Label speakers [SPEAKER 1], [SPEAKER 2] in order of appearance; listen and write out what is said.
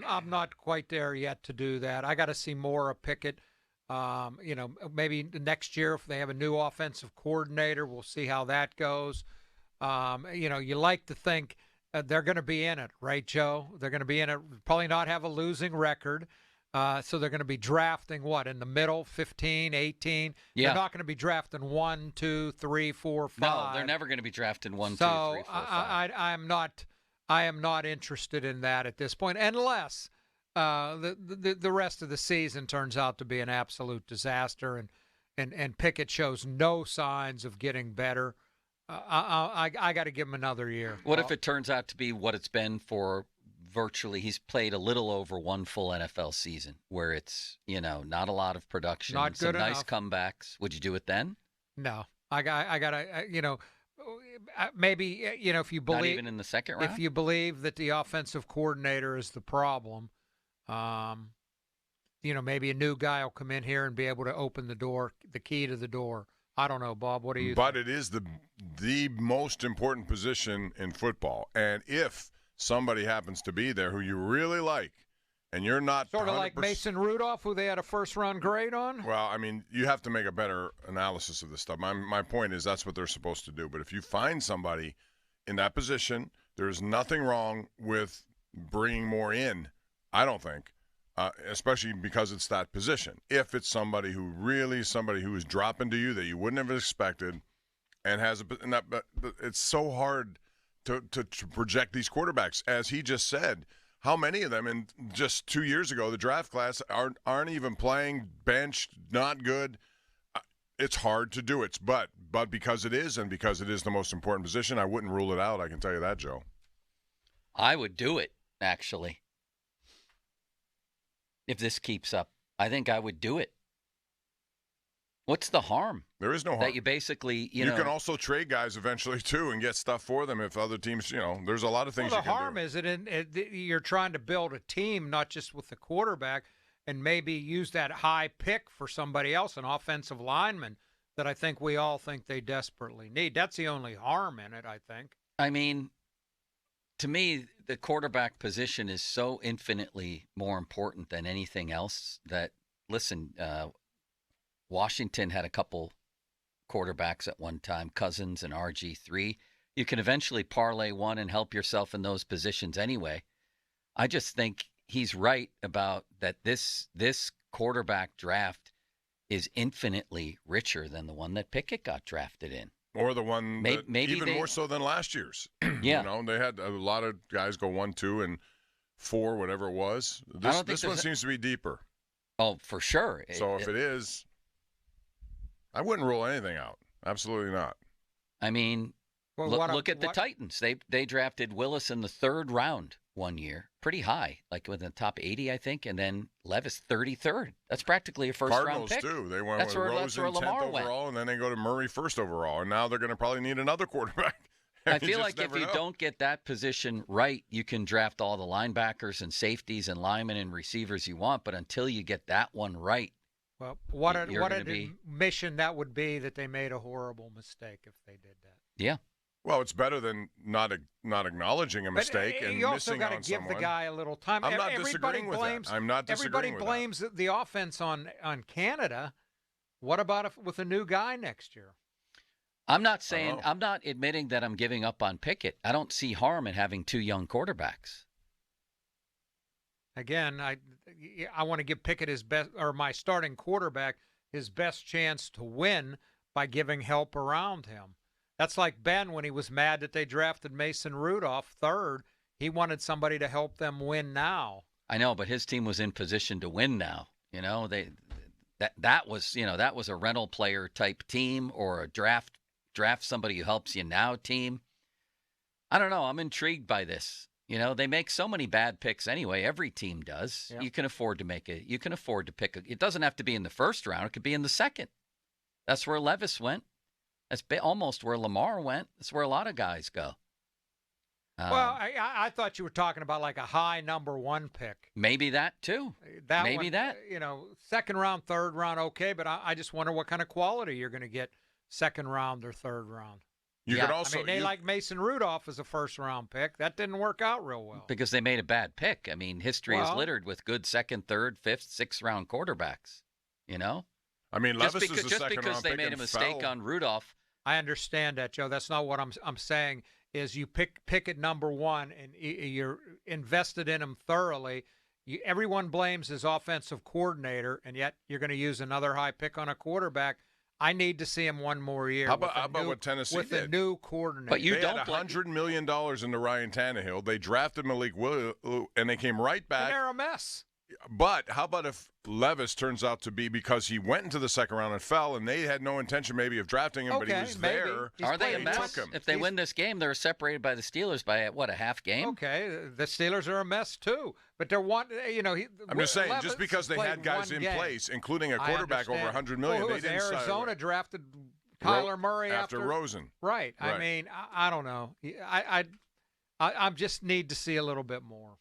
[SPEAKER 1] I'm not quite there yet to do that. I got to see more of Pickett. Maybe next year if they have a new offensive coordinator, we'll see how that goes. You like to think they're going to be in it, right, Joe? They're going to be in it, probably not have a losing record. So they're going to be drafting what, in the middle, 15, 18? They're
[SPEAKER 2] Yeah.
[SPEAKER 1] not going to be drafting 1, 2, 3, 4, 5.
[SPEAKER 2] No, they're never going to be drafting 1, 2, 3, 4, 5.
[SPEAKER 1] I am not interested in that at this point, unless the rest of the season turns out to be an absolute disaster, and Pickett shows no signs of getting better. I got to give him another year.
[SPEAKER 2] What if it turns out to be what it's been for virtually? He's played a little over one full NFL season, where it's not a lot of production,
[SPEAKER 1] Not
[SPEAKER 2] some
[SPEAKER 1] good
[SPEAKER 2] nice
[SPEAKER 1] enough.
[SPEAKER 2] comebacks. Would you do it then?
[SPEAKER 1] No, I gotta maybe if you believe,
[SPEAKER 2] Not even in the second round.
[SPEAKER 1] if you believe that the offensive coordinator is the problem, maybe a new guy will come in here and be able to open the door, the key to the door. I don't know, Bob. What do you
[SPEAKER 3] But
[SPEAKER 1] think?
[SPEAKER 3] it is the most important position in football. And if somebody happens to be there who you really like, and you're not
[SPEAKER 1] Sort of like
[SPEAKER 3] 100%.
[SPEAKER 1] Mason Rudolph, who they had a first-round grade on?
[SPEAKER 3] Well, I mean, you have to make a better analysis of this stuff. My point is that's what they're supposed to do. But if you find somebody in that position, there's nothing wrong with bringing more in, I don't think, especially because it's that position. If it's somebody who is dropping to you that you wouldn't have expected and but it's so hard to project these quarterbacks. As he just said, how many of them in just 2 years ago, the draft class, aren't even playing, benched, not good? It's hard to do it, but because it is, and because it is the most important position, I wouldn't rule it out. I can tell you that, Joe.
[SPEAKER 2] I would do it, actually. If this keeps up, I think I would do it. What's the harm?
[SPEAKER 3] There is no harm.
[SPEAKER 2] That you basically,
[SPEAKER 3] you can also trade guys eventually too and get stuff for them if other teams, there's a lot of things
[SPEAKER 1] Well,
[SPEAKER 3] you
[SPEAKER 1] the
[SPEAKER 3] can
[SPEAKER 1] harm
[SPEAKER 3] do.
[SPEAKER 1] is you're trying to build a team, not just with the quarterback, and maybe use that high pick for somebody else, an offensive lineman that I think we all think they desperately need. That's the only harm in it, I think.
[SPEAKER 2] I mean, to me, the quarterback position is so infinitely more important than anything else that, listen, Washington had a couple quarterbacks at one time, Cousins and RG3. You can eventually parlay one and help yourself in those positions anyway. I just think he's right about that this quarterback draft is infinitely richer than the one that Pickett got drafted in.
[SPEAKER 3] Or the one
[SPEAKER 2] Maybe
[SPEAKER 3] even more so than last year's.
[SPEAKER 2] Yeah.
[SPEAKER 3] They had a lot of guys go 1, 2, and 4, whatever it was. This one seems to be deeper.
[SPEAKER 2] Oh, for sure.
[SPEAKER 3] So if it is, I wouldn't rule anything out. Absolutely not.
[SPEAKER 2] I mean,
[SPEAKER 1] Well,
[SPEAKER 2] look at the Titans. They drafted Willis in the 3rd round one year, pretty high, like within the top 80, I think, and then Levis 33rd. That's practically a first-round pick.
[SPEAKER 3] Cardinals, too. They went
[SPEAKER 2] That's
[SPEAKER 3] with
[SPEAKER 2] where
[SPEAKER 3] Rosen 10th
[SPEAKER 2] Lamar
[SPEAKER 3] overall,
[SPEAKER 2] went.
[SPEAKER 3] and then they go to Murray 1st overall, and now they're going to probably need another quarterback.
[SPEAKER 2] I feel like if you don't get that position right, you can draft all the linebackers and safeties and linemen and receivers you want, but until you get that one right,
[SPEAKER 1] well, what an
[SPEAKER 2] you're gonna be-
[SPEAKER 1] admission that would be that they made a horrible mistake if they did that.
[SPEAKER 2] yeah.
[SPEAKER 3] Well, it's better than not acknowledging a mistake
[SPEAKER 1] But
[SPEAKER 3] and
[SPEAKER 1] you also
[SPEAKER 3] missing
[SPEAKER 1] got
[SPEAKER 3] on
[SPEAKER 1] to give
[SPEAKER 3] someone.
[SPEAKER 1] the guy a little time.
[SPEAKER 3] I'm not
[SPEAKER 1] Everybody
[SPEAKER 3] disagreeing with
[SPEAKER 1] blames,
[SPEAKER 3] that. I'm not disagreeing
[SPEAKER 1] Everybody
[SPEAKER 3] with
[SPEAKER 1] blames the offense on Canada. What about with a new guy next year?
[SPEAKER 2] I'm not admitting that I'm giving up on Pickett. I don't see harm in having 2 young quarterbacks.
[SPEAKER 1] Again, I want to give Pickett his best, or my starting quarterback his best chance to win by giving help around him. That's like Ben when he was mad that they drafted Mason Rudolph 3rd. He wanted somebody to help them win now.
[SPEAKER 2] I know, but his team was in position to win now. That was a rental player type team or a draft somebody who helps you now team. I don't know. I'm intrigued by this. They make so many bad picks anyway. Every team does.
[SPEAKER 1] Yeah.
[SPEAKER 2] You can afford to pick it doesn't have to be in the 1st round. It could be in the 2nd. That's where Levis went. That's almost where Lamar went. That's where a lot of guys go.
[SPEAKER 1] Well, I thought you were talking about like a high number 1 pick.
[SPEAKER 2] Maybe that too. Maybe that.
[SPEAKER 1] 2nd round, 3rd round, okay, but I just wonder what kind of quality you're going to get 2nd round or 3rd round.
[SPEAKER 3] You
[SPEAKER 2] Yeah.
[SPEAKER 3] could
[SPEAKER 2] I
[SPEAKER 3] also
[SPEAKER 1] I mean, they
[SPEAKER 3] you-
[SPEAKER 1] like Mason Rudolph as a first-round pick. That didn't work out real well.
[SPEAKER 2] Because they made a bad pick. I mean, history is
[SPEAKER 1] Well-
[SPEAKER 2] littered with good second, third, fifth, sixth round quarterbacks. You know,
[SPEAKER 3] I mean,
[SPEAKER 2] just
[SPEAKER 3] Levis
[SPEAKER 2] because,
[SPEAKER 3] was the second
[SPEAKER 2] because
[SPEAKER 3] round
[SPEAKER 2] they
[SPEAKER 3] pick
[SPEAKER 2] made a
[SPEAKER 3] and
[SPEAKER 2] mistake
[SPEAKER 3] fell.
[SPEAKER 2] on Rudolph.
[SPEAKER 1] I understand that, Joe. That's not what I'm saying. Is you pick at number one and you're invested in him thoroughly. Everyone blames his offensive coordinator, and yet you're going to use another high pick on a quarterback. I need to see him one more year.
[SPEAKER 3] How about-
[SPEAKER 1] with a
[SPEAKER 3] how about
[SPEAKER 1] new-
[SPEAKER 3] what Tennessee
[SPEAKER 1] with a
[SPEAKER 3] did?
[SPEAKER 1] new coordinator?
[SPEAKER 2] But you
[SPEAKER 3] They
[SPEAKER 2] don't
[SPEAKER 3] had
[SPEAKER 2] blame-
[SPEAKER 3] $100 million into Ryan Tannehill. They drafted Malik Willis, and they came right
[SPEAKER 1] And
[SPEAKER 3] back.
[SPEAKER 1] they're a mess.
[SPEAKER 3] But how about if Levis turns out to be, because he went into the second round and fell, and they had no intention maybe of drafting him, but he
[SPEAKER 1] Okay,
[SPEAKER 3] was
[SPEAKER 1] maybe.
[SPEAKER 3] there.
[SPEAKER 1] He's
[SPEAKER 2] Are they a
[SPEAKER 1] played
[SPEAKER 2] mess?
[SPEAKER 1] well.
[SPEAKER 3] took him.
[SPEAKER 2] If they
[SPEAKER 1] He's-
[SPEAKER 2] win this game, they're separated by the Steelers by what, a half game?
[SPEAKER 1] Okay, the Steelers are a mess too. But they're one.
[SPEAKER 3] I'm just saying,
[SPEAKER 1] Levis
[SPEAKER 3] just because they
[SPEAKER 1] played
[SPEAKER 3] had guys
[SPEAKER 1] one
[SPEAKER 3] in
[SPEAKER 1] game.
[SPEAKER 3] place, including a
[SPEAKER 1] I
[SPEAKER 3] quarterback over
[SPEAKER 1] understand.
[SPEAKER 3] $100 million,
[SPEAKER 1] Well,
[SPEAKER 3] they
[SPEAKER 1] who was
[SPEAKER 3] didn't sign
[SPEAKER 1] Arizona drafted Kyler Murray
[SPEAKER 3] after Rosen.
[SPEAKER 1] Right. I
[SPEAKER 3] Right.
[SPEAKER 1] mean, I don't know. I just need to see a little bit more.